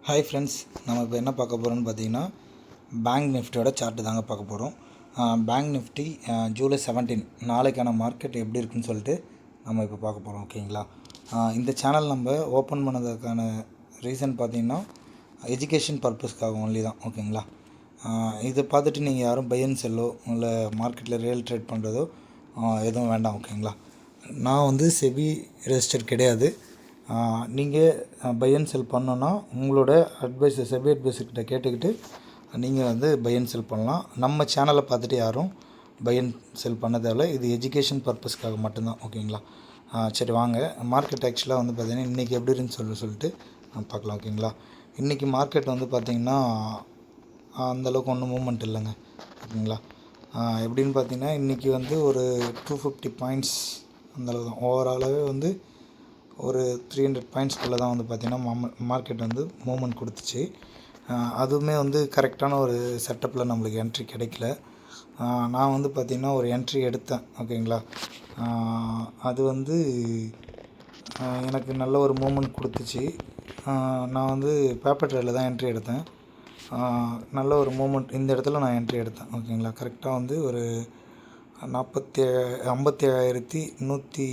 Hi friends, நம்ம இப்போ என்ன பார்க்க போகிறோம்னு பார்த்தீங்கன்னா பேங்க் நிஃப்டியோட சார்ட்டு தாங்க பார்க்க போகிறோம். பேங்க் நிஃப்டி ஜூலை 17 நாளைக்கான மார்க்கெட் எப்படி இருக்குன்னு சொல்லிட்டு நம்ம இப்போ பார்க்க போகிறோம். ஓகேங்களா? இந்த சேனல் நம்ம ஓப்பன் பண்ணதுக்கான ரீசன் பார்த்தீங்கன்னா எஜுகேஷன் பர்பஸ்க்காக ஒன்லி தான். ஓகேங்களா? இதை பார்த்துட்டு நீங்கள் யாரும் பை அண்ட் செல்லோ இல்லை மார்க்கெட்டில் ரியல் ட்ரேட் பண்ணுறதோ எதுவும் வேண்டாம். ஓகேங்களா? நான் வந்து செபி ரெஜிஸ்டர் கிடையாது. நீங்கள் பை அண்ட் செல் பண்ணோன்னா உங்களோட செபி அட்வைஸர்கிட்ட கேட்டுக்கிட்டு நீங்கள் வந்து பை அண்ட் செல் பண்ணலாம். நம்ம சேனலை பார்த்துட்டு யாரும் பை அண்ட் செல் பண்ண தேவையில்ல. இது எஜுகேஷன் பர்பஸ்க்காக மட்டும்தான். ஓகேங்களா? சரி வாங்க, மார்க்கெட் ஆக்சுவலாக வந்து பார்த்திங்கன்னா இன்றைக்கி எப்படி இருக்குன்னு சொல்லிட்டு பார்க்கலாம். ஓகேங்களா? இன்றைக்கி மார்க்கெட் வந்து பார்த்திங்கன்னா அந்தளவுக்கு ஒன்றும் மூவ்மெண்ட் இல்லைங்க. ஓகேங்களா? எப்படின்னு பார்த்திங்கன்னா இன்றைக்கி வந்து ஒரு 250 பாயிண்ட்ஸ் அந்தளவு தான். ஓவராலாகவே வந்து ஒரு 300 பாயிண்ட்ஸ்குள்ளே தான் வந்து பார்த்திங்கன்னா மார்க்கெட் வந்து மூவ்மெண்ட் கொடுத்துச்சு. அதுவுமே வந்து கரெக்டான ஒரு செட்டப்பில் நம்மளுக்கு என்ட்ரி கிடைக்கல. நான் வந்து பார்த்திங்கன்னா ஒரு என்ட்ரி எடுத்தேன். ஓகேங்களா? அது வந்து எனக்கு நல்ல ஒரு மூவ்மெண்ட் கொடுத்துச்சு. நான் வந்து பேப்பர் ட்ரேடில் தான் என்ட்ரி எடுத்தேன். நல்ல ஒரு மூவ்மெண்ட் இந்த இடத்துல நான் என்ட்ரி எடுத்தேன். ஓகேங்களா? கரெக்டாக வந்து ஒரு 57,140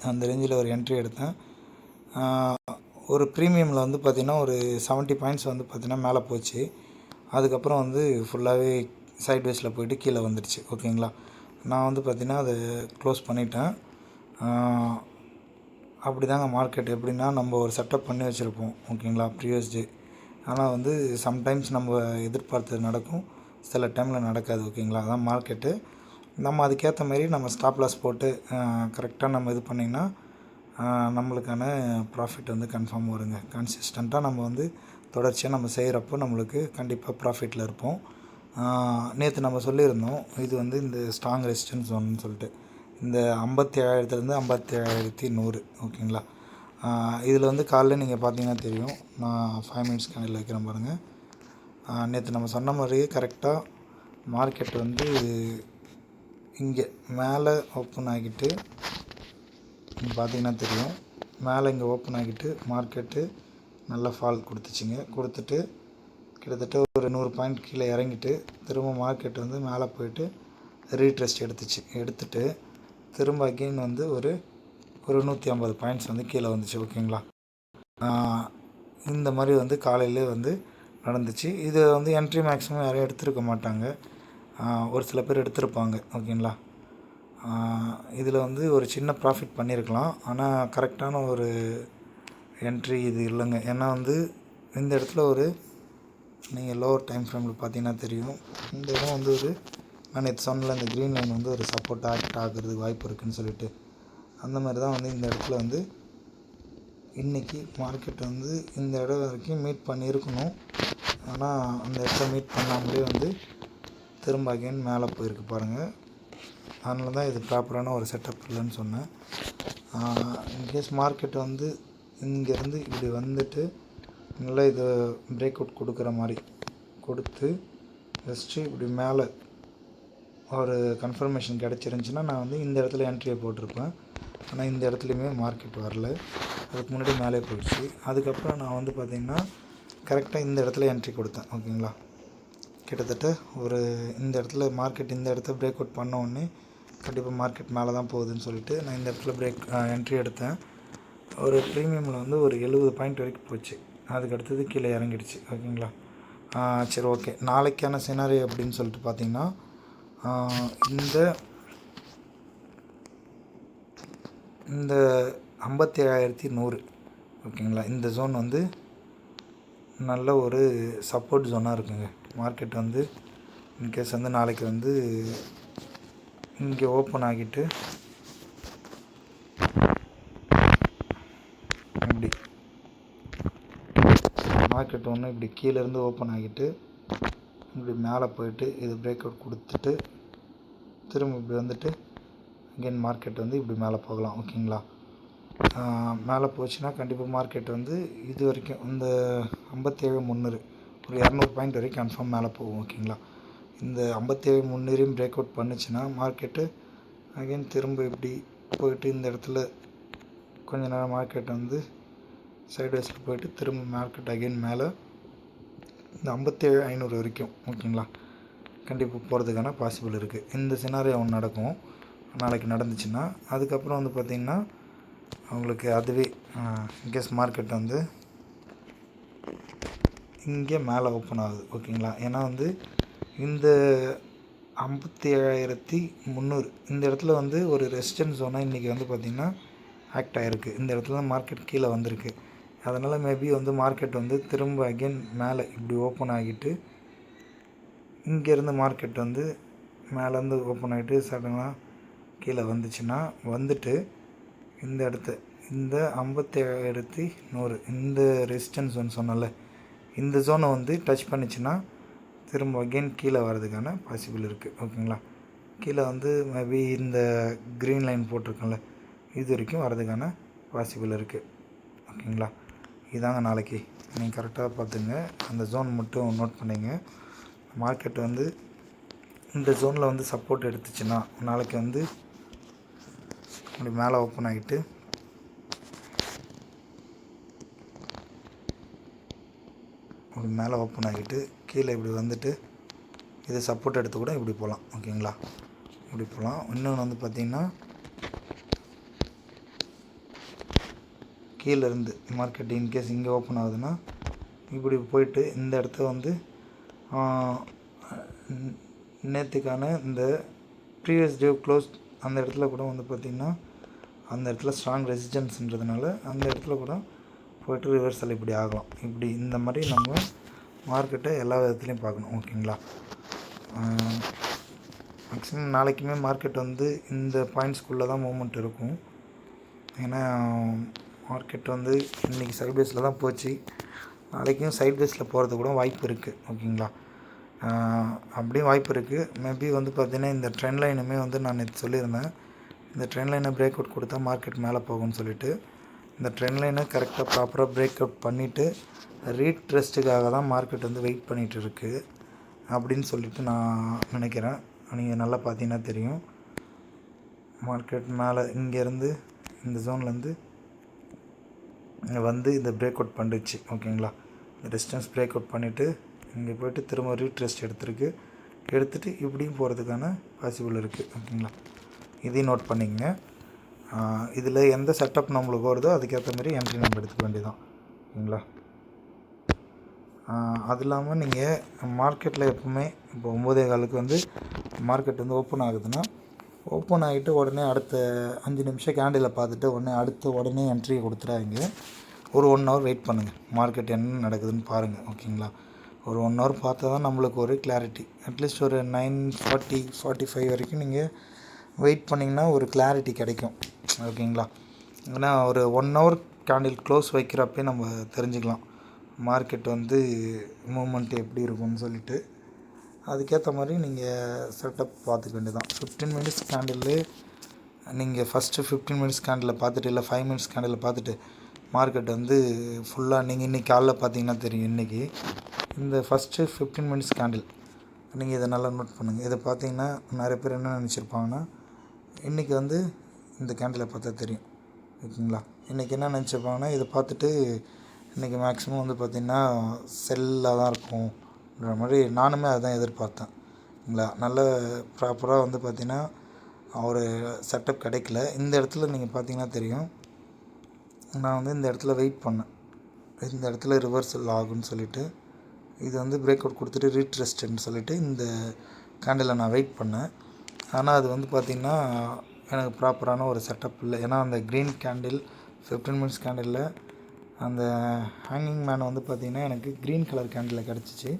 அந்த ரேஞ்சில் ஒரு என்ட்ரி எடுத்தேன். ஒரு ப்ரீமியமில் வந்து பார்த்திங்கன்னா ஒரு 70 பாயிண்ட்ஸ் வந்து பார்த்திங்கன்னா மேலே போச்சு. அதுக்கப்புறம் வந்து ஃபுல்லாகவே சைட் வேஸில் போய்ட்டு கீழே வந்துடுச்சு. ஓகேங்களா? நான் வந்து பார்த்திங்கன்னா அதை க்ளோஸ் பண்ணிட்டேன். அப்படி தாங்க மார்க்கெட். எப்படின்னா நம்ம ஒரு செட்டப் பண்ணி வச்சுருப்போம். ஓகேங்களா? Previous day. ஆனால் வந்து சம்டைம்ஸ் நம்ம எதிர்பார்த்தது நடக்கும், சில டைமில் நடக்காது. ஓகேங்களா? அதான் மார்க்கெட்டு. நம்ம அதுக்கேற்ற மாரி நம்ம ஸ்டாப் லாஸ் போட்டு கரெக்டாக நம்ம இது பண்ணிங்கன்னா நம்மளுக்கான ப்ராஃபிட் வந்து கன்ஃபார்ம் வருங்க. கன்சிஸ்டண்ட்டாக நம்ம வந்து தொடர்ச்சியாக நம்ம செய்கிறப்போ நம்மளுக்கு கண்டிப்பாக ப்ராஃபிட்டில் இருப்போம். நேற்று நம்ம சொல்லியிருந்தோம் இது வந்து இந்த ஸ்ட்ராங் ரெசிஸ்டன்ஸ் ஜோன்னு சொல்லிட்டு இந்த 57,000 57,100. ஓகேங்களா? இதில் வந்து காலையில் நீங்கள் பார்த்தீங்கன்னா தெரியும். நான் 5 மினிட்ஸ் கணக்கில் வைக்கிறேன் பாருங்கள். நேற்று நம்ம சொன்ன மாதிரியே கரெக்டாக மார்க்கெட் வந்து இங்கே மேலே ஓப்பன் ஆகிட்டு பார்த்திங்கன்னா தெரியும். மேலே இங்கே ஓப்பன் ஆகிட்டு மார்க்கெட்டு நல்ல ஃபால் கொடுத்துச்சிங்க. கொடுத்துட்டு கிட்டத்தட்ட ஒரு 100 பாயிண்ட் கீழே இறங்கிட்டு திரும்ப மார்க்கெட் வந்து மேலே போயிட்டு ரீட்ரெஸ்ட் எடுத்துட்டு திரும்ப அகெயின் வந்து ஒரு 150 பாயிண்ட்ஸ் வந்து கீழே வந்துச்சு. ஓகேங்களா? இந்த மாதிரி வந்து காலையிலே வந்து நடந்துச்சு. இது வந்து என்ட்ரி மேக்ஸிமம் யாரும் எடுத்துருக்க மாட்டாங்க, ஒரு சில பேர் எடுத்திருப்பாங்க. ஓகேங்களா? இதில் வந்து ஒரு சின்ன ப்ராஃபிட் பண்ணியிருக்கலாம், ஆனால் கரெக்டான ஒரு என்ட்ரி இது இல்லைங்க. ஏன்னா வந்து இந்த இடத்துல ஒரு நீங்கள் லோவர் டைம் ஃப்ரேமில் பார்த்தீங்கன்னா தெரியும். இந்த இடம் வந்து ஒரு நான் நேற்று சொன்னல இந்த க்ரீன் லைன் வந்து ஒரு சப்போர்ட் ஆக்ட் ஆகிறதுக்கு வாய்ப்பு இருக்குதுன்னு சொல்லிட்டு அந்த மாதிரி தான் வந்து இந்த இடத்துல வந்து இன்றைக்கி மார்க்கெட் வந்து இந்த இடம் வரைக்கும் மீட் பண்ணியிருக்கணும். ஆனால் அந்த இடத்துல மீட் பண்ணாமலே வந்து திரும்ப அகைன் மேலே போயிருக்கு பாருங்கள். அதனால தான் இது ப்ராப்பரான ஒரு செட்டப் இல்லைன்னு சொன்னேன். இன்கேஸ் மார்க்கெட் வந்து இங்கேருந்து இப்படி வந்துட்டு நல்லா இதை பிரேக் அவுட் கொடுக்குற மாதிரி கொடுத்து ஜஸ்ட்டு இப்படி மேலே ஒரு கன்ஃபர்மேஷன் கிடச்சிருந்துச்சின்னா நான் வந்து இந்த இடத்துல என்ட்ரியை போட்டிருப்பேன். ஆனால் இந்த இடத்துலையுமே மார்க்கெட் வரல, அதுக்கு முன்னாடி மேலே போயிடுச்சு. அதுக்கப்புறம் நான் வந்து பார்த்திங்கன்னா கரெக்டாக இந்த இடத்துல என்ட்ரி கொடுத்தேன். ஓகேங்களா? கிட்டத்தட்ட ஒரு இந்த இடத்துல மார்க்கெட் இந்த இடத்த பிரேக் அவுட் பண்ண உடனே கண்டிப்பாக மார்க்கெட் மேலே தான் போகுதுன்னு சொல்லிட்டு நான் இந்த இடத்துல என்ட்ரி எடுத்தேன். ஒரு ப்ரீமியமில் வந்து ஒரு 70 பாயிண்ட் வரைக்கும் போச்சு. அதுக்கு அடுத்தது கீழே இறங்கிடுச்சு. ஓகேங்களா? சரி, ஓகே. நாளைக்கான சினாரியோ அப்படின்னு சொல்லிட்டு பார்த்திங்கன்னா இந்த 57,100. ஓகேங்களா? இந்த ஜோன் வந்து நல்ல ஒரு சப்போர்ட் ஜோனாக இருக்குங்க. மார்க்கெட் வந்து இன்கேஸ் வந்து நாளைக்கு வந்து இங்கே ஓப்பன் ஆகிட்டு இப்படி மார்க்கெட் ஒன்று இப்படி கீழேருந்து ஓப்பன் ஆகிட்டு இப்படி மேலே போயிட்டு இது பிரேக் அவுட் கொடுத்துட்டு திரும்ப இப்படி வந்துட்டு அகெயின் மார்க்கெட் வந்து இப்படி மேலே போகலாம். ஓகேங்களா? மேலே போச்சுன்னா கண்டிப்பாக மார்க்கெட் வந்து இது வரைக்கும் இந்த 57,300 ஒரு 200 பாயிண்ட் வரைக்கும் கன்ஃபார்ம் மேலே போகும். ஓகேங்களா? இந்த 57,300 பிரேக் அவுட் பண்ணிச்சுன்னா மார்க்கெட்டு அகெயின் திரும்ப இப்படி போயிட்டு இந்த இடத்துல கொஞ்ச நேரம் மார்க்கெட் வந்து சைட்வேஸில் போயிட்டு திரும்ப மார்க்கெட் அகைன் மேலே இந்த 57,500 வரைக்கும் ஓகேங்களா கண்டிப்பாக போகிறதுக்கான பாசிபிள் இருக்குது. இந்த சினாரியோ ஒன்று நடக்கும் நாளைக்கு நடந்துச்சுன்னா. அதுக்கப்புறம் வந்து பார்த்திங்கன்னா அவங்களுக்கு அதுவே இன்கேஸ் மார்க்கெட் வந்து இங்கே மேலே ஓப்பன் ஆகுது ஓகேங்களா. ஏன்னா வந்து இந்த 57,300 இந்த இடத்துல வந்து ஒரு ரெசிஸ்டன்ஸ் ஜோனாக இன்றைக்கி வந்து பார்த்திங்கன்னா ஆக்ட் ஆகிருக்கு. இந்த இடத்துல தான் மார்க்கெட் கீழே வந்திருக்கு. அதனால் மேபி வந்து மார்க்கெட் வந்து திரும்ப அகெயின் மேலே இப்படி ஓப்பன் ஆகிட்டு இங்கேருந்து மார்க்கெட் வந்து மேலேருந்து ஓப்பன் ஆகிட்டு சடனாக கீழே வந்துச்சுன்னா வந்துட்டு இந்த இடத்த இந்த 57,100 இந்த ரெசிஸ்டன்ஸ் ஜோன் சொன்னால இந்த ஜோனை வந்து டச் பண்ணிச்சுன்னா திரும்ப அகெயின் கீழே வர்றதுக்கான பாசிபிள் இருக்குது ஓகேங்களா. கீழே வந்து மேபி இந்த க்ரீன் லைன் போட்டிருக்கோம்ல இது வரைக்கும் வர்றதுக்கான பாசிபிள் இருக்குது ஓகேங்களா. இதாங்க நாளைக்கு நீங்கள் கரெக்டாக பார்த்துங்க. அந்த ஜோன் மட்டும் நோட் பண்ணிங்க. மார்க்கெட் வந்து இந்த ஜோனில் வந்து சப்போர்ட் எடுத்துச்சுன்னா நாளைக்கு வந்து அப்படி மேலே ஓப்பன் ஆகிட்டு இப்படி மேலே ஓப்பன் ஆகிட்டு கீழே இப்படி வந்துட்டு இதை சப்போர்ட் எடுத்து கூட இப்படி போகலாம் ஓகேங்களா. இப்படி போகலாம். இன்னொன்று வந்து பார்த்திங்கன்னா கீழேருந்து மார்க்கெட் இன்கேஸ் இங்கே ஓப்பன் ஆகுதுன்னா இப்படி போயிட்டு இந்த இடத்த வந்து நேற்றுக்கான இந்த ப்ரீவியஸ் டே க்ளோஸ் அந்த இடத்துல கூட வந்து பார்த்திங்கன்னா அந்த இடத்துல ஸ்ட்ராங் ரெசிஸ்டன்ஸ்ன்றதுனால அந்த இடத்துல கூட போய்ட்டு ரிவர்சல் இப்படி ஆகலாம். இப்படி இந்த மாதிரி நம்ம மார்க்கெட்டை எல்லா விதத்துலையும் பார்க்கணும் ஓகேங்களா. மேக்ஸிமம் நாளைக்குமே மார்க்கெட் வந்து இந்த பாயிண்ட்ஸ்குள்ளே தான் மூமெண்ட் இருக்கும். ஏன்னா மார்க்கெட் வந்து இன்றைக்கி சைட் பேஸில் தான் போச்சு. நாளைக்கும் சைட் பேஸில் போகிறது கூட வாய்ப்பு இருக்குது ஓகேங்களா. அப்படியும் வாய்ப்பு இருக்குது. மேபி வந்து பார்த்திங்கன்னா இந்த ட்ரெண்ட் லைனுமே வந்து நான் நேற்று சொல்லியிருந்தேன். இந்த ட்ரெண்ட் லைனை பிரேக் அவுட் கொடுத்தா மார்க்கெட் மேலே போகும்னு சொல்லிட்டு இந்த ட்ரெண்ட் லைனை கரெக்டாக ப்ராப்பராக பிரேக் அவுட் பண்ணிவிட்டு ரீட்ரெஸ்ட்டுக்காக தான் மார்க்கெட் வந்து வெயிட் பண்ணிகிட்டு இருக்குது அப்படின்னு சொல்லிட்டு நான் நினைக்கிறேன். நீங்கள் நல்லா பார்த்தீங்கன்னா தெரியும். மார்க்கெட் மேலே இங்கேருந்து இந்த ஜோன்லேருந்து இங்கே வந்து இந்த பிரேக் அவுட் பண்ணிடுச்சு ஓகேங்களா. இந்த டிஸ்டன்ஸ் பிரேக் அவுட் பண்ணிவிட்டு இங்கே போய்ட்டு திரும்ப ரீட்ரெஸ்ட் எடுத்துகிட்டு இப்படியும் போகிறதுக்கான பாசிபிள் இருக்குது ஓகேங்களா. இதையும் நோட் பண்ணிக்கங்க. இதில் எந்த செட்டப் நம்மளுக்கு வருதோ அதுக்கேற்ற மாதிரி என்ட்ரி நம்ம எடுத்துக்க வேண்டியதான் ஓகேங்களா. அது இல்லாமல் நீங்கள் மார்க்கெட்டில் எப்பவுமே இப்போ 9:15 வந்து மார்க்கெட் வந்து ஓப்பன் ஆகுதுன்னா ஓப்பன் ஆகிட்டு உடனே அடுத்த 5 நிமிஷம் கேண்டிலை பார்த்துட்டு உடனே என்ட்ரி கொடுத்துறாங்க. ஒரு 1 ஹவர் வெயிட் பண்ணுங்கள். மார்க்கெட் என்ன நடக்குதுன்னு பாருங்கள் ஓகேங்களா. ஒரு 1 ஹவர் பார்த்தா தான் நம்மளுக்கு ஒரு கிளாரிட்டி. அட்லீஸ்ட் ஒரு 9:40 45 வரைக்கும் நீங்கள் வெயிட் பண்ணிங்கன்னா ஒரு கிளாரிட்டி கிடைக்கும் ஓகேங்களா. ஏன்னா ஒரு 1 ஹவர் கேண்டில் க்ளோஸ் வைக்கிறப்பே நம்ம தெரிஞ்சுக்கலாம் மார்க்கெட் வந்து மூமெண்ட் எப்படி இருக்கும்னு சொல்லிட்டு. அதுக்கேற்ற மாதிரி நீங்கள் செட்டப் பார்த்துக்க வேண்டியதான். 15 மினிட்ஸ் கேண்டில் நீங்கள் ஃபஸ்ட்டு 15 மினிட்ஸ் கேண்டில் பார்த்துட்டு இல்லை 5 மினிட்ஸ் கேண்டில் பார்த்துட்டு மார்க்கெட் வந்து ஃபுல்லாக நீங்கள் இன்றைக்கி காலைல பார்த்தீங்கன்னா தெரியும். இன்றைக்கி இந்த ஃபஸ்ட்டு 15 மினிட்ஸ் கேண்டில் நீங்கள் இதை நல்லா நோட் பண்ணுங்கள். இதை பார்த்தீங்கன்னா நிறைய பேர் என்ன நினச்சிருப்பாங்கன்னா இன்றைக்கி வந்து இந்த கேண்டிலை பார்த்தா தெரியும் ஓகேங்களா. இன்றைக்கி என்ன நினச்சிருப்பாங்கன்னா இதை பார்த்துட்டு இன்றைக்கி மேக்ஸிமம் வந்து பார்த்திங்கன்னா செல்லாக தான் இருக்கும்ன்ற மாதிரி நானுமே அதுதான் எதிர்பார்த்தேன் ஓகேங்களா. நல்ல ப்ராப்பராக வந்து பார்த்திங்கன்னா ஒரு செட்டப் கிடைக்கல. இந்த இடத்துல நீங்கள் பார்த்தீங்கன்னா தெரியும். நான் வந்து இந்த இடத்துல வெயிட் பண்ணேன். இந்த இடத்துல ரிவர்சல் ஆகும்னு சொல்லிவிட்டு இது வந்து பிரேக் அவுட் கொடுத்துட்டு ரீட்ரெஸ்ட்டுன்னு சொல்லிவிட்டு இந்த கேண்டிலை நான் வெயிட் பண்ணேன். ஆனால் அது வந்து பார்த்திங்கன்னா எனக்கு ப்ராப்பரான ஒரு செட்டப் இல்லை. ஏன்னா அந்த க்ரீன் கேண்டில் 15 மினிட்ஸ் கேண்டிலில் அந்த ஹேங்கிங் மேன் வந்து பார்த்திங்கன்னா எனக்கு க்ரீன் கலர் கேண்டில் கிடச்சிச்சு.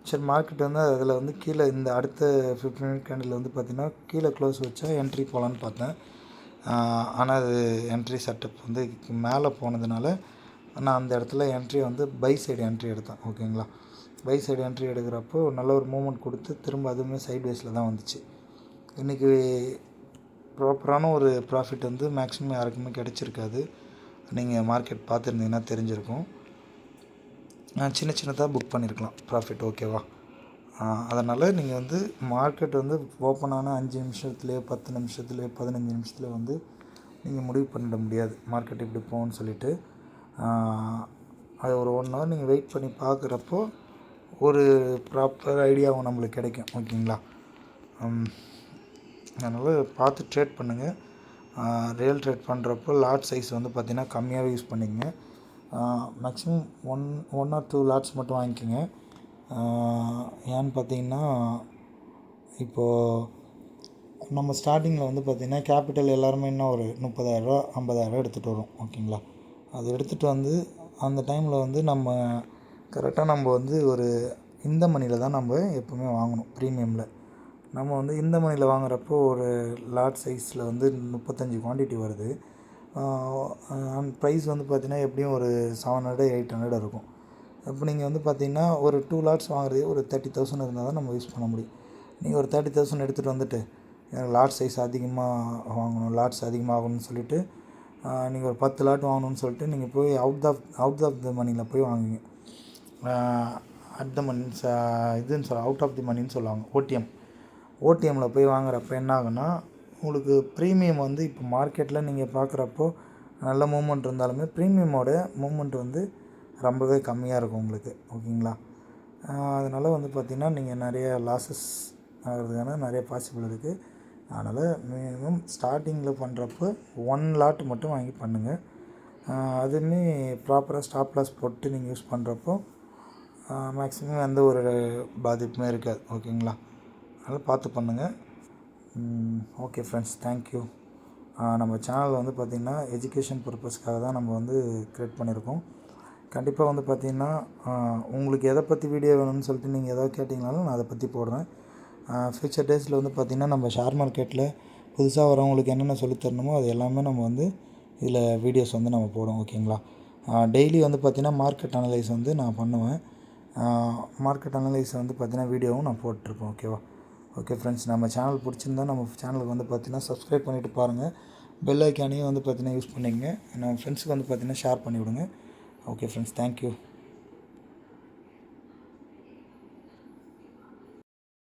சரி மார்க்கெட் வந்து அதில் வந்து கீழே இந்த அடுத்த 15 மினிட் கேண்டில் வந்து பார்த்திங்கன்னா கீழே க்ளோஸ் வச்சா என்ட்ரி போகலான்னு பார்த்தேன். ஆனால் அது என்ட்ரி செட்டப் வந்து மேலே போனதுனால நான் அந்த இடத்துல என்ட்ரி வந்து பை சைடு என்ட்ரி எடுத்தேன் ஓகேங்களா. பை சைடு என்ட்ரி எடுக்கிறப்போ நல்ல ஒரு மூமெண்ட் கொடுத்து திரும்ப அதுவுமே சைட் வேஸில் தான் வந்துச்சு. இன்றைக்கி ப்ராப்பரான ஒரு ப்ராஃபிட் வந்து மேக்ஸிமம் யாருக்குமே கிடச்சிருக்காது. நீங்கள் மார்க்கெட் பார்த்துருந்தீங்கன்னா தெரிஞ்சிருக்கும். சின்ன சின்னதாக புக் பண்ணியிருக்கலாம் ப்ராஃபிட் ஓகேவா. அதனால் நீங்கள் வந்து மார்க்கெட் வந்து ஓப்பன் ஆன 5 நிமிஷத்துலேயோ 10 நிமிஷத்துலேயோ 15 நிமிஷத்துலேயோ வந்து நீங்கள் முடிவு பண்ணிட முடியாது மார்க்கெட் இப்படி போகும்னு சொல்லிவிட்டு. அது ஒரு 1 ஹவர் நீங்கள் வெயிட் பண்ணி பார்க்குறப்போ ஒரு ப்ராப்பர் ஐடியாவும் நம்மளுக்கு கிடைக்கும். ஓகேங்களா? அதனால் பார்த்து ட்ரேட் பண்ணுங்கள். ரியல் ட்ரேட் பண்ணுறப்போ லாட் சைஸ் வந்து பார்த்திங்கன்னா கம்மியாகவே யூஸ் பண்ணிக்கங்க. மேக்ஸிமம் ஒன் ஆர் 2 லாட்ஸ் மட்டும் வாங்கிக்கோங்க. ஏன்னு பார்த்தீங்கன்னா இப்போது நம்ம ஸ்டார்டிங்கில் வந்து பார்த்திங்கன்னா கேபிட்டல் எல்லாருமே என்ன ஒரு 30,000 50,000 எடுத்துகிட்டு வரும். ஓகேங்களா? அது எடுத்துகிட்டு வந்து அந்த டைமில் வந்து நம்ம கரெக்டாக நம்ம வந்து ஒரு இந்த மணியில் தான் நம்ம எப்போவுமே வாங்கணும். ப்ரீமியமில் நம்ம வந்து இந்த மணியில் வாங்குறப்போ ஒரு லாட் சைஸில் வந்து 35 குவான்டிட்டி வருது. ப்ரைஸ் வந்து பார்த்திங்கன்னா எப்படியும் ஒரு 700 800 இருக்கும். இப்போ நீங்கள் வந்து பார்த்திங்கன்னா ஒரு 2 லாட்ஸ் வாங்குறது ஒரு 30,000 இருந்தால் தான் நம்ம யூஸ் பண்ண முடியும். நீங்கள் ஒரு 30,000 எடுத்துகிட்டு வந்துட்டு எனக்கு லாட் சைஸ் அதிகமாக வாங்கணும், லாட்ஸ் அதிகமாகணும்னு சொல்லிவிட்டு நீங்கள் ஒரு 10 லாட் வாங்கணும்னு சொல்லிட்டு நீங்கள் போய் அவுட் ஆஃப் த மணியில் போய் வாங்குவீங்க. அட் த மணி இதுன்னு அவுட் ஆஃப் தி மணின்னு சொல்லுவாங்க. ஓடிஎம்மில் போய் வாங்குறப்ப என்ன ஆகுன்னா உங்களுக்கு ப்ரீமியம் வந்து இப்போ மார்க்கெட்டில் நீங்கள் பார்க்குறப்போ நல்ல மூமெண்ட் இருந்தாலுமே ப்ரீமியமோட மூமெண்ட் வந்து ரொம்பவே கம்மியாக இருக்கும் உங்களுக்கு. ஓகேங்களா? அதனால் வந்து பார்த்திங்கன்னா நீங்கள் நிறைய லாஸஸ் ஆகிறதுக்கான நிறைய பாசிபிள் இருக்குது. அதனால் மினிமம் ஸ்டார்டிங்கில் பண்ணுறப்போ 1 லாட் மட்டும் வாங்கி பண்ணுங்கள். அதுவுமே ப்ராப்பராக ஸ்டாப் லாஸ் போட்டு நீங்கள் யூஸ் பண்ணுறப்போ மேக்ஸிமம் எந்த ஒரு பாதிப்புமே இருக்காது. ஓகேங்களா? அதனால் பார்த்து பண்ணுங்கள். Okay friends, thank you. நம்ம சேனல் வந்து பார்த்திங்கன்னா எஜுகேஷன் பர்பஸ்க்காக தான் நம்ம வந்து க்ரியேட் பண்ணியிருக்கோம். கண்டிப்பாக வந்து பார்த்திங்கன்னா உங்களுக்கு எதை பற்றி வீடியோ வேணும்னு சொல்லிட்டு நீங்கள் எதாவது கேட்டிங்கனாலும் நான் அதை பற்றி போடுறேன். ஃப்யூச்சர் டேஸில் வந்து பார்த்திங்கன்னா நம்ம ஷேர் மார்க்கெட்டில் புதுசாக வரவங்களுக்கு என்னென்ன சொல்லித்தரணுமோ அது எல்லாமே நம்ம வந்து இதில் வீடியோஸ் வந்து நம்ம போடுவோம். ஓகேங்களா? டெய்லி வந்து பார்த்திங்கன்னா மார்க்கெட் அனலைஸ் வந்து நான் பண்ணுவேன். மார்க்கெட் அனலைஸ் வந்து பார்த்திங்கன்னா வீடியோவும் நான் போட்டிருப்பேன். ஓகேவா? ஓகே ஃப்ரெண்ட்ஸ், நம்ம சேனல் பிடிச்சிருந்தா நம்ம சேனலுக்கு வந்து பார்த்திங்கன்னா சப்ஸ்கிரைப் பண்ணிவிட்டு பாருங்கள். பெல் ஐக்கானையும் வந்து பார்த்திங்கன்னா யூஸ் பண்ணிக்கங்க. நம்ம ஃப்ரெண்ட்ஸுக்கு வந்து பார்த்திங்கன்னா ஷேர் பண்ணிவிடுங்க. Okay friends, thank you.